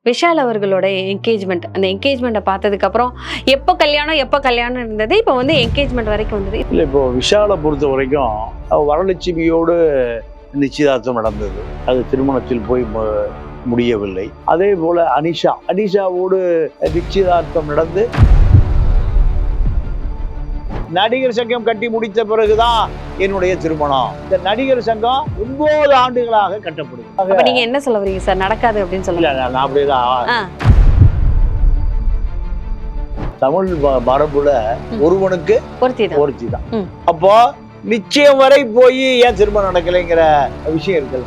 விஷால் அவர்களோட என்கேஜ்மெண்ட், அந்த என்கேஜ்மெண்ட்டை பார்த்ததுக்கப்புறம் எப்போ கல்யாணம் இருந்தது, இப்போ வந்து என்கேஜ்மெண்ட் வரைக்கும் வந்தது. இல்லை, இப்போ விஷாலை பொறுத்த வரைக்கும் வரலட்சுமியோடு நிச்சயதார்த்தம் நடந்தது. அது திருமணத்தில் போய் முடியவில்லை. அதே போல அனிஷாவோடு நிச்சயதார்த்தம் நடந்து நடிகர் சங்கம் கட்டி முடித்த பிறகுதான் என்னுடைய திருமணம். இந்த நடிகர் சங்கம் 9 ஆண்டுகளாக கட்டப்படுது. அப்ப நீங்க என்ன சொல்ல வரீங்க சார்? நடக்காது அப்படின்னு சொல்லுங்க. நான் அப்படியேதான். தமிழ் மரபுல ஒருவனுக்கு ஒருத்தி தான். அப்போ நிச்சயம் வரை போய் ஏன் திருமணம் நடக்கலைங்கிற விஷயம் இருக்குது.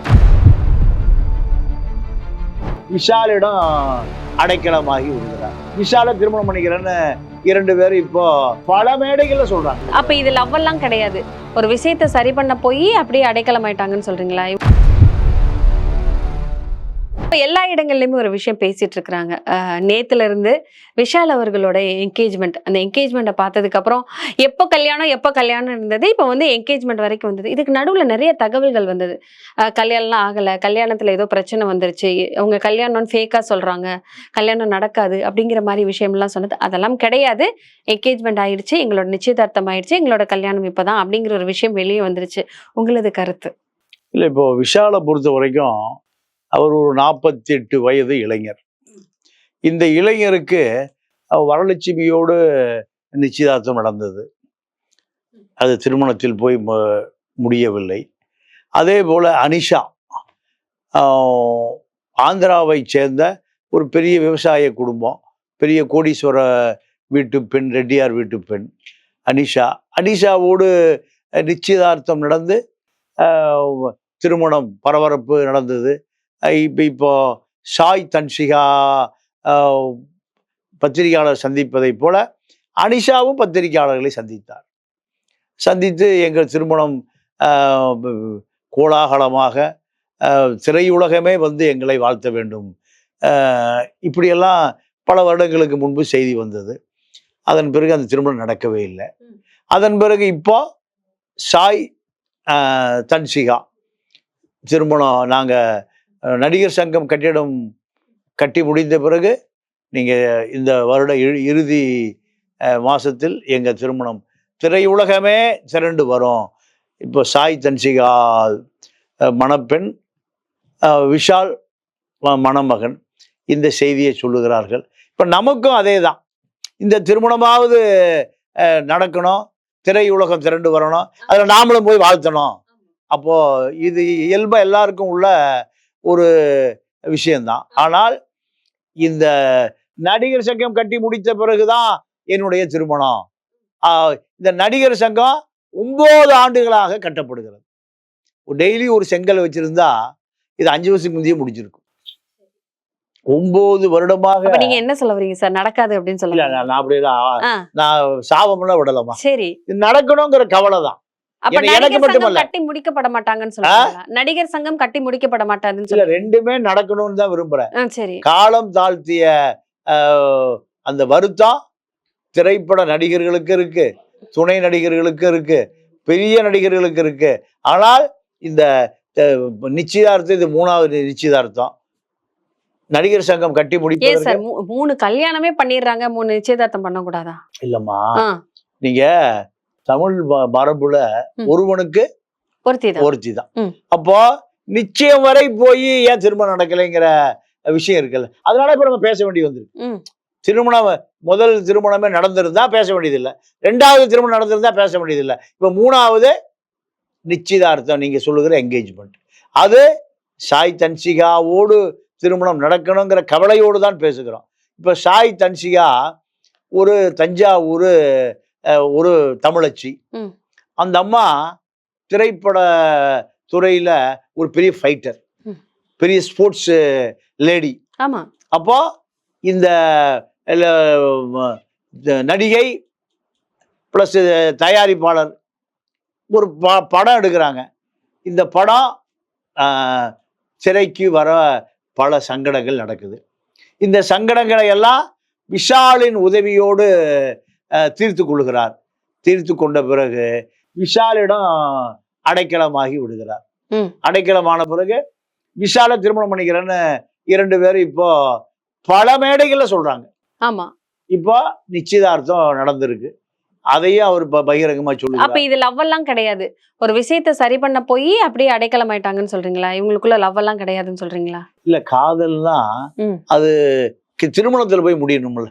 விஷாலிடம் அடைக்கலமாகி விடுகிறார். விஷால திருமணம் பண்ணிக்கிறேன்னு 2 பேரும் இப்போ பல மேடைகள்ல சொல்றாங்க. அப்ப இது லவ் எல்லாம் கிடையாது, ஒரு விஷயத்தை சரி பண்ண போய் அப்படியே அடைக்கலம் ஆயிட்டாங்கன்னு சொல்றீங்களா? எல்லா இடங்கள்லயுமே ஒரு விஷயம் பேசிட்டு இருக்கிறாங்க. நேத்துல இருந்து விஷால் அவர்களோட என்கேஜ்மெண்ட், அந்த என்கேஜ்மெண்ட்டை பார்த்ததுக்கு அப்புறம் எப்போ கல்யாணம் இருந்தது, இப்போ வந்து என்கேஜ்மெண்ட் வரைக்கும் வந்தது. இதுக்கு நடுவில் நிறைய தகவல்கள் வந்தது. கல்யாணம்லாம் ஆகலை, கல்யாணத்துல ஏதோ பிரச்சனை வந்துருச்சு, அவங்க கல்யாணம்னு ஃபேக்கா சொல்றாங்க, கல்யாணம் நடக்காது அப்படிங்கிற மாதிரி விஷயம்லாம் சொன்னது. அதெல்லாம் கிடையாது, என்கேஜ்மெண்ட் ஆயிடுச்சு, எங்களோட நிச்சயதார்த்தம் ஆயிடுச்சு, எங்களோட கல்யாணம் இப்போதான் அப்படிங்கிற ஒரு விஷயம் வெளியே வந்துருச்சு. உங்களது கருத்து? இல்லை, இப்போ விஷாலை பொறுத்த வரைக்கும் அவர் ஒரு 48 வயது இளைஞர். இந்த இளைஞருக்கு வரலட்சுமியோடு நிச்சயதார்த்தம் நடந்தது. அது திருமணத்தில் போய் முடியவில்லை. அதே போல அனிஷா ஆந்திராவை சேர்ந்த ஒரு பெரிய விவசாய குடும்பம், பெரிய கோடீஸ்வர வீட்டு பெண், ரெட்டியார் வீட்டு பெண் அனிஷாவோடு நிச்சயதார்த்தம் நடந்து திருமணம் பரபரப்பு நடந்தது. இப்போ சாய் தன்ஷிகா பத்திரிகையாளர் சந்திப்பதை போல அனிஷாவும் பத்திரிகையாளர்களை சந்தித்து எங்கள் திருமணம் கோலாகலமாக திரையுலகமே வந்து எங்களை வாழ்த்த வேண்டும், இப்படியெல்லாம் பல வருடங்களுக்கு முன்பு செய்தி வந்தது. அதன் பிறகு அந்த திருமணம் நடக்கவே இல்லை. அதன் பிறகு இப்போ சாய் தன்ஷிகா திருமணம் நாங்கள் நடிகர் சங்கம் கட்டி முடிந்த பிறகு நீங்கள் இந்த வருட இறுதி மாதத்தில் எங்கள் திருமணம் திரையுலகமே திரண்டு வரும். இப்போ சாய் தன்ஷிகா மணப்பெண், விஷால் மணமகன், இந்த செய்தியை சொல்லுகிறார்கள். இப்போ நமக்கும் அதே தான், இந்த திருமணமாவது நடக்கணும், திரையுலகம் திரண்டு வரணும், அதில் நாமளும் போய் வாழ்த்தணும். அப்போது இது இயல்பாக எல்லாருக்கும் உள்ள ஒரு விஷயம்தான். ஆனால் இந்த நடிகர் சங்கம் கட்டி முடித்த பிறகுதான் என்னுடைய திருமணம். இந்த நடிகர் சங்கம் 9 ஆண்டுகளாக கட்டப்படுகிறது. டெய்லி ஒரு செங்கல் வச்சிருந்தா இது 5 வருஷத்துக்கு முந்தைய முடிஞ்சிருக்கும். 9 வருடமாக. நீங்க என்ன சொல்ல வரீங்க சார்? நடக்காது அப்படின்னு சொல்ல? நான் அப்படியேதான். நான் சாபம்லாம் விடலாமா? சரி, நடக்கணுங்கிற கவலை தான். கட்டி முடிக்கப்பட மாட்டாங்கன்னு சொல்றாங்க. நடிகர் சங்கம் கட்டி முடிக்கப்பட மாட்டாதுன்னு சொல்ல? ரெண்டுமே நடக்கணும்னு தான் விரும்புறேன். சரி, காலம் தாழ்த்திய அந்த வருத்தம் திரைப்பட நடிகர்களுக்கு இருக்கு, துணை நடிகர்களுக்கு இருக்கு, பெரிய நடிகர்களுக்கு இருக்கு. ஆனால் இந்த நிச்சயதார்த்தம், இது 3வது நிச்சயதார்த்தம். நடிகர் சங்கம் கட்டி முடிப்பதற்கு 3 கல்யாணமே பண்ணிடுறாங்க, 3 நிச்சயதார்த்தம் பண்ணக்கூடாதா? இல்லம்மா, நீங்க தமிழ் மரபுல ஒருவனுக்கு ஒருத்தி தான். அப்போ நிச்சயம் வரை போய் ஏன் திருமணம் நடக்கலைங்கிற விஷயம் இருக்குல்ல, அதனால இப்ப நம்ம பேச வேண்டி வந்திருக்கு. திருமணம், முதல் திருமணமே நடந்திருந்தா பேச வேண்டியதில்லை, 2வது திருமணம் நடந்திருந்தா பேச வேண்டியதில்லை. இப்ப 3வது நிச்சயதார்த்தம், நீங்க சொல்லுகிற என்கேஜ்மெண்ட், அது சாய் தன்ஷிகாவோடு திருமணம் நடக்கணுங்கிற கவலையோடு தான் பேசுகிறோம். இப்ப சாய் தன்ஷிகா ஒரு தஞ்சாவூர் ஒரு தமிழச்சி. அந்த அம்மா திரைப்பட துறையில ஒரு பெரிய ஃபைட்டர், பெரிய ஸ்போர்ட்ஸ் லேடி. அப்போ இந்த நடிகை பிளஸ் தயாரிப்பாளர் ஒரு படம் எடுக்கிறாங்க. இந்த படம் திரைக்கு வர பல சங்கடங்கள் நடக்குது. இந்த சங்கடங்களை எல்லாம் விஷாலின் உதவியோடு தீர்த்து கொள்கிறார். தீர்த்து கொண்ட பிறகு விஷாலிடம் அடைக்கலமாகி விடுகிறார். அடைக்கலமான பிறகு விஷாலை திருமணம் பண்ணிக்கிறேன்னு 2 பேரும் இப்போ பல மேடைகள்ல சொல்றாங்க. ஆமா. இப்போ நிச்சயதார்த்தம் நடந்திருக்கு, அதையும் அவர் பகிரங்கமா அப்ப சொல்லுவார். இது லவ் எல்லாம் கிடையாது. ஒரு விஷயத்தை சரி பண்ண போய் அப்படியே அடைக்கலம் ஆயிட்டாங்கன்னு சொல்றீங்களா? இவங்களுக்குள்ள லவ் எல்லாம் கிடையாதுன்னு சொல்றீங்களா? இல்ல, காதல்னா அது திருமணத்துல போய் முடியணும்ல.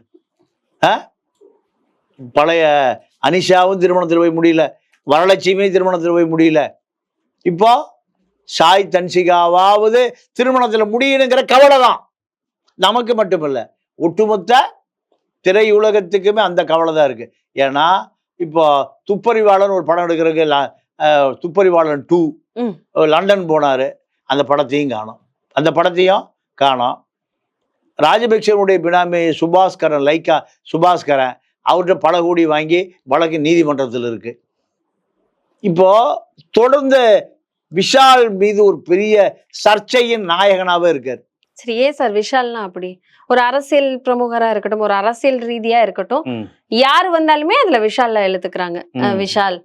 பழைய அனிஷாவும் திருமணத்துல போய் முடியல, வரலட்சுமி திருமணத்துல போய் முடியல. இப்போ சாய் தன்சிகாவாவது திருமணத்துல முடியணுங்கிற கவலை தான். நமக்கு மட்டுமில்ல, ஒட்டுமொத்த திரையுலகத்துக்குமே அந்த கவலை தான் இருக்கு. ஏன்னா இப்போ துப்பறிவாளன் ஒரு படம் எடுக்கிறதுக்கு துப்பறிவாளன் 2 லண்டன் போனாரு, அந்த படத்தையும் காணோம். ராஜபக்சேனுடைய பினாமி சுபாஸ்கரன், லைக்கா சுபாஸ்கரன், அவர்கிட்ட பல கோடி வாங்கி வழக்கு நீதிமன்றத்தில் இருக்கு. இப்போ தொடர்ந்து விஷால் மீது ஒரு பெரிய சர்ச்சையின் நாயகனாவே இருக்காரு. சரி, ஏன் சார் விஷால்னா அப்படி? ஒரு அரசியல் பிரமுகரா இருக்கட்டும், ஒரு அரசியல் ரீதியா இருக்கட்டும், யாரு வந்தாலுமே அதுல விஷால்ல எழுத்துக்கிறாங்க. விஷால்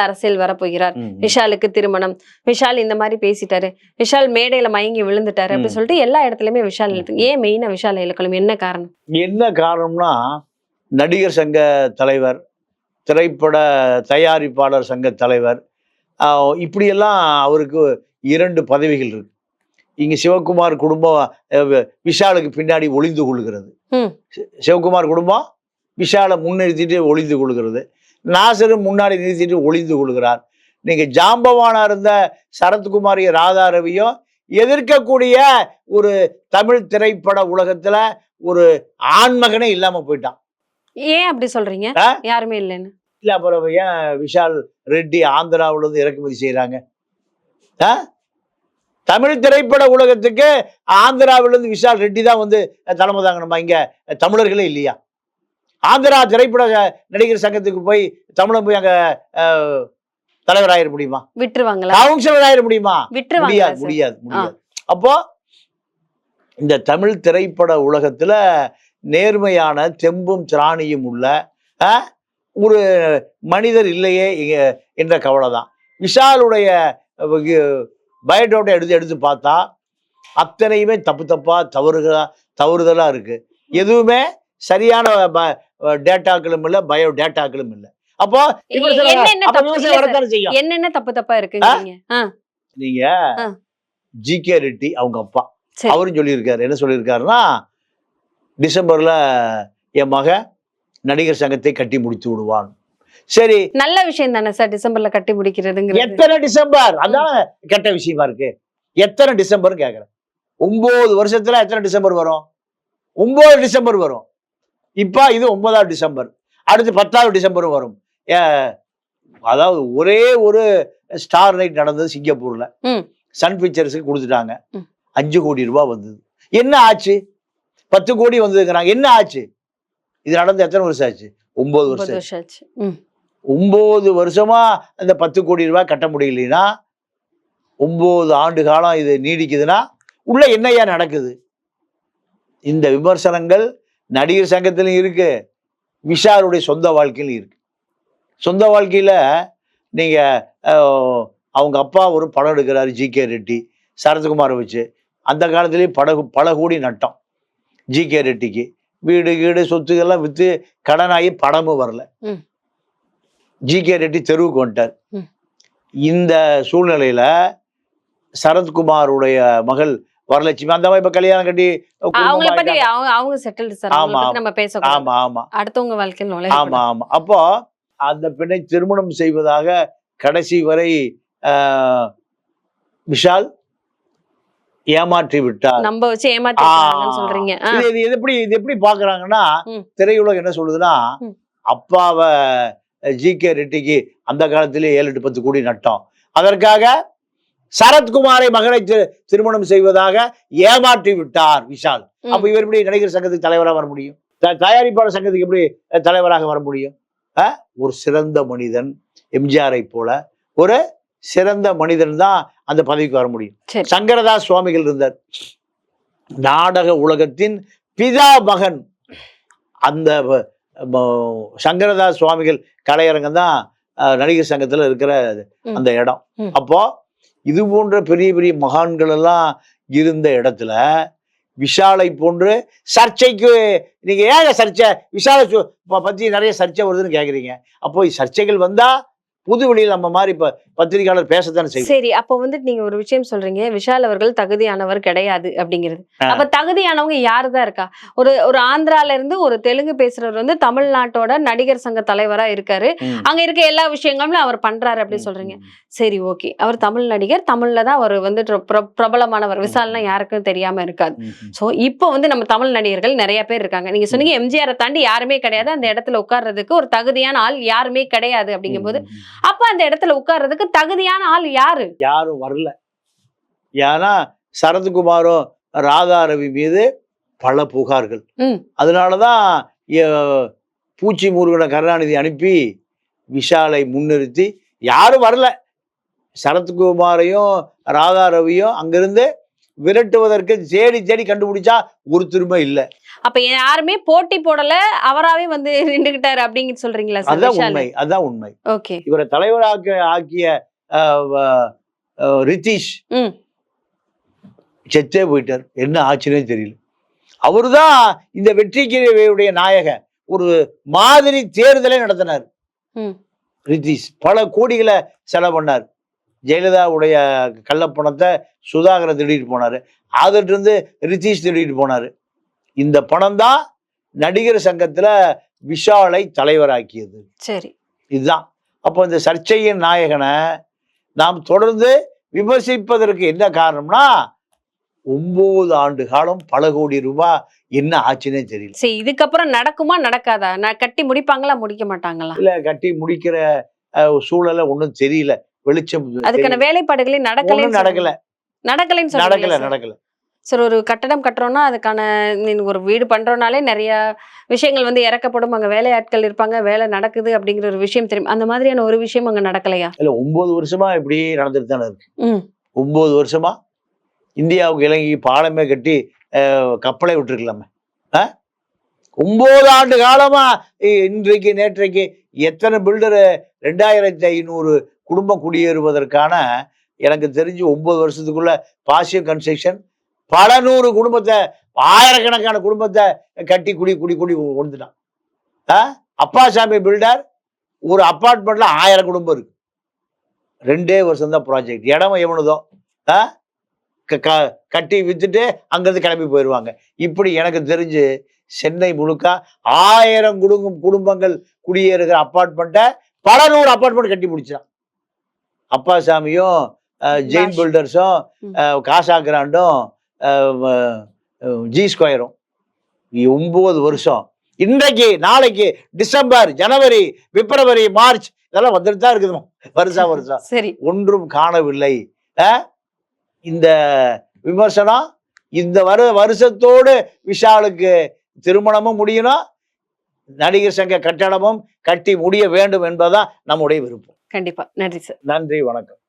அரசியல் வரப்போகிறார், விஷாலுக்கு திருமணம், விஷால் இந்த மாதிரி பேசிட்டாரு, விஷால் மேடையில மயங்கி விழுந்துட்டாரு அப்படின்னு சொல்லிட்டு எல்லா இடத்துலயுமே விஷால் எழுத்து. ஏன் மெயினா விஷால் இழுக்கணும்? என்ன காரணம்? என்ன காரணம்னா, நடிகர் சங்க தலைவர், திரைப்பட தயாரிப்பாளர் சங்க தலைவர், இப்படியெல்லாம் அவருக்கு 2 பதவிகள் இருக்கு. இங்க சிவகுமார் குடும்பம் விஷாலுக்கு பின்னாடி ஒளிந்து கொள்கிறது, சிவகுமார் குடும்பம் விஷாலை முன்னிறுத்திட்டு ஒளிந்து கொள்கிறது, நாசரும் முன்னாடி நிறுத்திட்டு ஒளிந்து கொள்கிறார். நீங்க ஜாம்பவானா இருந்த சரத்குமாரிய ராதா ரவியும் எதிர்க்கக்கூடிய ஒரு தமிழ் திரைப்பட உலகத்துல ஒரு ஆண்மகனே இல்லாம போயிட்டான். ஏன் அப்படி சொல்றீங்க? யாருமே இல்லைன்னு இல்ல, அப்புறம் ஏன் விஷால் ரெட்டி ஆந்திராவில இருந்து இறக்குமதி செய்யறாங்க? தமிழ் திரைப்பட உலகத்துக்கு ஆந்திராவிலிருந்து விஷால் ரெட்டி தான் வந்து தலைமை தாங்கணுமா? இங்க தமிழர்களே இல்லையா? ஆந்திரா திரைப்பட நடிகர் சங்கத்துக்கு போய் தமிழன் போய் அங்க தலைவர் ஆயிட முடியுமா? விட்டுருவாங்களா? கவுன்சிலர் ஆயிட முடியுமா? முடியாது. அப்போ இந்த தமிழ் திரைப்பட உலகத்துல நேர்மையான தெம்பும் திராணியும் உள்ள ஒரு மனிதர் இல்லையே என்ற கவலை தான். விஷாலுடைய பயோடேட்டா எடுத்து பார்த்தா அத்தனையுமே தப்பா தவறுதலா இருக்கு. எதுவுமே சரியான டேட்டாக்களும் இல்ல, பயோ டேட்டாக்களும் இல்ல. அப்போ என்னென்ன தப்பா இருக்கு? நீங்க ஜி.கே. ரெட்டி அவங்க அப்பா அவரும் சொல்லியிருக்காரு. என்ன சொல்லியிருக்காருன்னா, டிசம்பர்ல என் மகன் நடிகர் சங்கத்தை கட்டி முடித்து விடுவான். சரி, நல்ல விஷயம் தானே சார் டிசம்பர்ல கட்டி முடிக்கிறதுங்க. எத்தனை டிசம்பர்? அதான் கெட்ட விஷயமா இருக்கு. எத்தனை டிசம்பர் கேக்குறேன். 9 வருஷத்துல எத்தனை டிசம்பர் வரும்? 9 டிசம்பர் வரும். இப்ப இது 9வது டிசம்பர், அடுத்து 10வது டிசம்பர் வரும். அதாவது ஒரே ஒரு ஸ்டார் நைட் நடந்தது சிங்கப்பூர்ல, சன் பிக்சர்ஸுக்கு கொடுத்துட்டாங்க. 5 கோடி ரூபாய் வந்தது. என்ன ஆச்சு? 10 கோடி வந்ததுங்கிறாங்க. என்ன ஆச்சு? இது நடந்து எத்தனை வருஷம் ஆச்சு? 9 வருஷம் ஆச்சு. 9 வருஷமா அந்த 10 கோடி ரூபாய் கட்ட முடியலனா, 9 ஆண்டு காலம் இது நீடிக்குதுன்னா உள்ள என்னையா நடக்குது? இந்த விமர்சனங்கள் நடிகர் சங்கத்திலும் இருக்கு, விஷாலுடைய சொந்த வாழ்க்கையிலும் இருக்கு. சொந்த வாழ்க்கையில நீங்க அவங்க அப்பா ஒரு படம் எடுக்கிறாரு, ஜி.கே. ரெட்டி, சரத்குமாரை வச்சு. அந்த காலத்திலேயே பல கோடி நட்டம் ஜி.கே. ரெட்டிக்கு. வீடு சொத்துக்கெல்லாம் வித்து கடனாகி படமும் வரல. ஜி.கே. ரெட்டி தெருவுக்கு வந்துட்டார். இந்த சூழ்நிலையில சரத்குமாருடைய மகள் வரலட்சுமி அந்த மாதிரி இப்ப கல்யாணம் கட்டி அப்போ அந்த பெண்ணை திருமணம் செய்வதாக கடைசி வரை விஷால் ஏமாற்றி விட்டார். நம்ம வச்சு ஏமாத்தி சொல்றீங்க. இது எப்படி பாக்குறாங்கன்னா, திரையுலகம் என்ன சொல்லுதுன்னா, அப்பாவை ஜி.கே. ரெட்டிக்கு அந்த காலத்திலே 7-8 10 கோடி நட்டம், அதற்காக சரத்குமாரை மகனை திருமணம் செய்வதாக ஏமாற்றி விட்டார் விஷால். அப்ப இவர் எப்படி நடிகர் சங்கத்துக்கு தலைவராக வர முடியும்? தயாரிப்பாளர் சங்கத்துக்கு எப்படி தலைவராக வர முடியும்? ஒரு சிறந்த மனிதன், எம்ஜிஆரை போல ஒரு சிறந்த மனிதன் தான் அந்த பதவிக்கு வர முடியும். சங்கரதாஸ் சுவாமிகள் இருந்தார், நாடக உலகத்தின் பிதா மகன். அந்த சங்கரதாஸ் சுவாமிகள் கலையரங்கம் தான் நடிகர் சங்கத்துல இருக்கிற அந்த இடம். அப்போ இது போன்ற பெரிய பெரிய மகான்கள் எல்லாம் இருந்த இடத்துல விஷாலை போன்று சர்ச்சைக்கு நீங்க ஏங்க சர்ச்சை விஷாலை பத்தி நிறைய சர்ச்சை வருதுன்னு கேக்குறீங்க. அப்போ சர்ச்சைகள் வந்தா புது வெளியில் நம்ம மாதிரி இப்ப பத்திரிகையாளர் பேசத்தானே செய்யும். சரி, அப்போ வந்துட்டு நீங்க ஒரு விஷயம் சொல்றீங்க, விஷால் அவர்கள் தகுதியானவர் கிடையாது அப்படிங்கிறது. அப்ப தகுதியானவங்க யாருதான் இருக்கா? ஒரு ஆந்திரால இருந்து ஒரு தெலுங்கு பேசுறவர் வந்து தமிழ்நாட்டோட நடிகர் சங்க தலைவரா இருக்காரு. அங்க இருக்க எல்லா விஷயங்களும் அவர் பண்றாரு அப்படி சொல்றீங்க. சரி, ஓகே, அவர் தமிழ் நடிகர், தமிழ்ல தான் அவர் வந்து பிரபலமானவர். விஷால்னா யாருக்கும் தெரியாம இருக்காது. சோ இப்போ வந்து நம்ம தமிழ் நடிகர்கள் நிறைய பேர் இருக்காங்க. நீங்க சொன்னீங்க எம்ஜிஆரை தாண்டி யாருமே கிடையாது, அந்த இடத்துல உட்கார்றதுக்கு ஒரு தகுதியான ஆள் யாருமே கிடையாது அப்படிங்கும்போது, அப்ப அந்த இடத்துல உட்கார்றதுக்கு தகுதியான ஆள் யாரு? யாரும் வரல. ஏன்னா சரத்குமாரும் ராதா ரவி மீது பல புகார்கள். அதனாலதான் பூச்சி முருகனை கருணாநிதி அனுப்பி விஷாலை முன்னிறுத்தி யாரும் வரல. சரத்குமாரையும் ராதா ரவியும் அங்கிருந்து விரட்டுவதற்கு தேடி தேடி கண்டுபிடிச்சா ஒரு திரும்ப இல்ல. அப்ப யாருமே போட்டி போடல, அவராவே வந்து நின்றுகிட்டாரு அப்படிங்கிட்டு சொல்றீங்களா? அதான் உண்மை. ஓகே. இவரை தலைவராக ஆக்கிய ரிதீஷ் செத்தே போயிட்டார். என்ன ஆச்சுன்னே தெரியல. அவருதான் இந்த வெற்றிக்கு நாயகன். ஒரு மாதிரி தேர்தலை நடத்தினார் ரிதீஷ். பல கோடிகளை செலவு பண்ணார். ஜெயலலிதாவுடைய கள்ளப்பணத்தை சுதாகரை திருடிட்டு போனாரு. அதிலிருந்து இருந்து ரிதீஷ் திருடிட்டு போனாரு. இந்த பணம் தான் நடிகர் சங்கத்துல விஷாலை தலைவராக்கியது. சரி, இதுதான். அப்போ இந்த சர்ச்சையின் நாயகனை நாம் தொடர்ந்து விமர்சிப்பதற்கு என்ன காரணம்னா, 9 ஆண்டு காலம் பல கோடி ரூபாய் என்ன ஆச்சுன்னே தெரியல. சரி, இதுக்கப்புறம் நடக்குமா நடக்காதா? கட்டி முடிப்பாங்களா முடிக்க மாட்டாங்களா? இல்ல, கட்டி முடிக்கிற சூழலை ஒன்றும் தெரியல. வெளிச்சம் அதுக்கான வேலைப்பாடுகளே நடக்கல. சரி, ஒரு கட்டடம் கட்டுறோம்னா அதுக்கான ஒரு வீடு பண்றோம்னாலே நிறைய விஷயங்கள் வந்து இறக்கப்படும். அங்க வேலையாட்கள் இருப்பாங்க, வேலை நடக்குது அப்படிங்கிற ஒரு விஷயம் தெரியும். அந்த மாதிரியான ஒரு விஷயம் அங்க நடக்கலையா? இல்ல, 9 வருஷமா இப்படி நடந்துட்டு தானே இருக்கு. 9 வருஷமா இந்தியாவுக்கு இலங்கை பாலமே கட்டி கப்பலை விட்டுருக்கலாமே. 9 ஆண்டு காலமா இன்றைக்கு நேற்றைக்கு எத்தனை பில்டரு 2500 குடும்பம் குடியேறுவதற்கான எனக்கு தெரிஞ்சு 9 வருஷத்துக்குள்ள பாசியம் கன்ஸ்ட்ரக்ஷன் பல 100 குடும்பத்தை, ஆயிரக்கணக்கான குடும்பத்தை கட்டி குடி கொண்டுட்டான். அப்பாசாமி பில்டர் ஒரு அப்பார்ட்மெண்ட்ல 1000 குடும்பம் இருக்கு. 2 வருஷம் தான் ப்ராஜெக்ட். இடம் எவனுதோ கட்டி வித்துட்டு அங்கிருந்து கிளம்பி போயிடுவாங்க. இப்படி எனக்கு தெரிஞ்சு சென்னை முழுக்க 1000 குடும்பங்கள் குடியேறுகிற அப்பார்ட்மெண்ட்டை பல 100 அப்பார்ட்மெண்ட் கட்டி முடிச்சான். அப்பாசாமியும் ஜெயின் பில்டர்ஸும் காசா கிராண்டும் ஜி ஸ்கொயரும் 9 வருஷம். இன்றைக்கு நாளைக்கு டிசம்பர், ஜனவரி, பிப்ரவரி, மார்ச் இதெல்லாம் வந்துட்டு தான் இருக்குது வருஷம். சரி, ஒன்றும் காணவில்லை. இந்த விமர்சனம் இந்த வருஷத்தோடு விஷாலுக்கு திருமணமும் முடியணும், நடிகர் சங்க கட்டடமும் கட்டி முடிய வேண்டும் என்பதுதான் நம்முடைய விருப்பம். கண்டிப்பா. நன்றி சார். நன்றி, வணக்கம்.